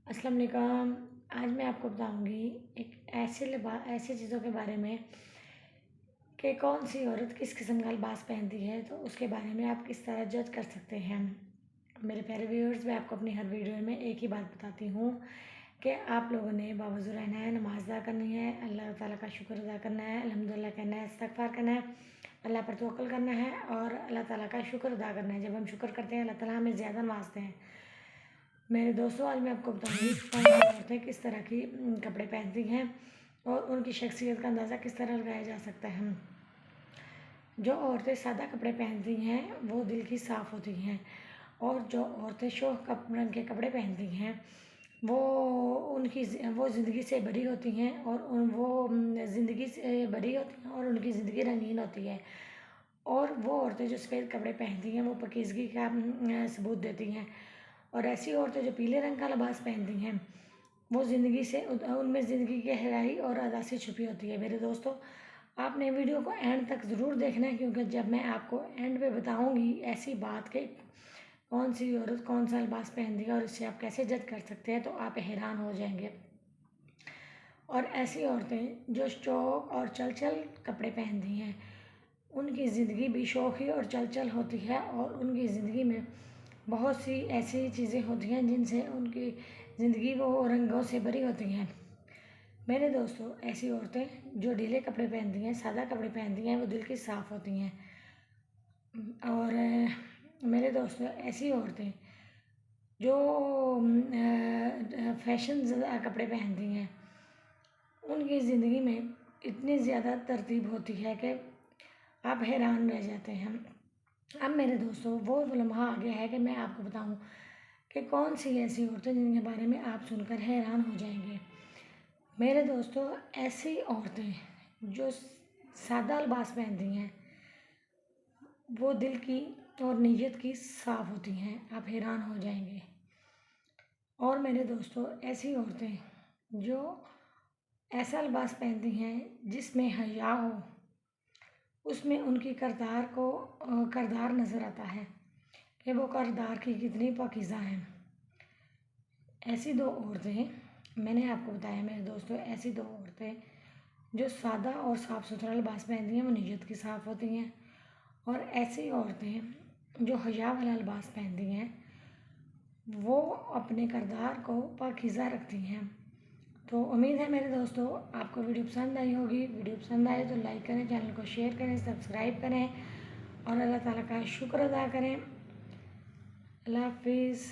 अस्सलाम वालेकुम। आज मैं आपको बताऊंगी एक ऐसे चीज़ों के बारे में कि कौन सी औरत किस किस्म का लिबास पहनती है, तो उसके बारे में आप किस तरह जज कर सकते हैं। मेरे प्यारे व्यूअर्स, मैं आपको अपनी हर वीडियो में एक ही बात बताती हूँ कि आप लोगों ने बावज़ू रहना है, नमाज़ अदा करनी है, अल्लाह ताला का शुक्र अदा करना है, अल्हम्दुलिल्लाह कहना है, इस्तग़फ़ार करना है, अल्लाह पर तवक्कुल करना है और अल्लाह ताला का शुक्र अदा करना है। जब हम शुक्र करते हैं, अल्लाह ताला हमें ज़्यादा नवाज़ते हैं। मेरे दोस्तों, आज मैं आपको बताऊंगी कौन सी औरतें किस तरह की कपड़े पहनती हैं और उनकी शख्सियत का अंदाज़ा किस तरह लगाया जा सकता है। जो औरतें सादा कपड़े पहनती हैं वो दिल की साफ़ होती हैं, और जो औरतें शौक रंग के कपड़े पहनती हैं वो वो ज़िंदगी से बरी होती हैं और ज़िंदगी से बरी होती हैं और उनकी ज़िंदगी रंगीन होती है। और वो औरतें जो सफ़ेद कपड़े पहनती हैं वो पाकीज़गी का सबूत देती हैं। और ऐसी औरतें जो पीले रंग का लिबास पहनती हैं वो ज़िंदगी से उनमें ज़िंदगी की गहराई और अदासी छुपी होती है। मेरे दोस्तों, आपने वीडियो को एंड तक ज़रूर देखना है, क्योंकि जब मैं आपको एंड पे बताऊंगी ऐसी बात कि कौन सी औरत कौन सा लिबास पहनती है और इससे आप कैसे जज कर सकते हैं, तो आप हैरान हो जाएंगे। और ऐसी औरतें जो शौक और चल कपड़े पहनती हैं उनकी ज़िंदगी भी शौक़ी और चल होती है, और उनकी ज़िंदगी में बहुत सी ऐसी चीज़ें होती हैं जिनसे उनकी ज़िंदगी वो रंगों से भरी होती हैं। मेरे दोस्तों, ऐसी औरतें जो ढीले कपड़े पहनती हैं, सादा कपड़े पहनती हैं, वो दिल की साफ़ होती हैं। और मेरे दोस्तों, ऐसी औरतें जो फैशन कपड़े पहनती हैं उनकी ज़िंदगी में इतनी ज़्यादा तरतीब होती है कि आप हैरान रह जाते हैं। अब मेरे दोस्तों, वो लम्हा आ गया है कि मैं आपको बताऊं कि कौन सी ऐसी औरतें जिनके बारे में आप सुनकर हैरान हो जाएंगे। मेरे दोस्तों, ऐसी औरतें जो सादा लिबास पहनती हैं वो दिल की और नीयत की साफ़ होती हैं, आप हैरान हो जाएंगे। और मेरे दोस्तों, ऐसी औरतें जो ऐसा लिबास पहनती हैं जिसमें हया हो, उसमें उनकी करदार नज़र आता है कि वो करदार की कितनी पाकीज़ा हैं। ऐसी दो औरतें मैंने आपको बताया मेरे दोस्तों, ऐसी दो औरतें जो सादा और साफ़ सुथरा लिबास पहनती हैं वो नीयत की साफ़ होती हैं, और ऐसी औरतें जो हया वाला लिबास पहनती हैं वो अपने करदार को पाकीज़ा रखती हैं। तो उम्मीद है मेरे दोस्तों आपको वीडियो पसंद आई होगी। वीडियो पसंद आए तो लाइक करें, चैनल को शेयर करें, सब्सक्राइब करें और अल्लाह ताला का शुक्र अदा करें। अल्लाह हाफिज़।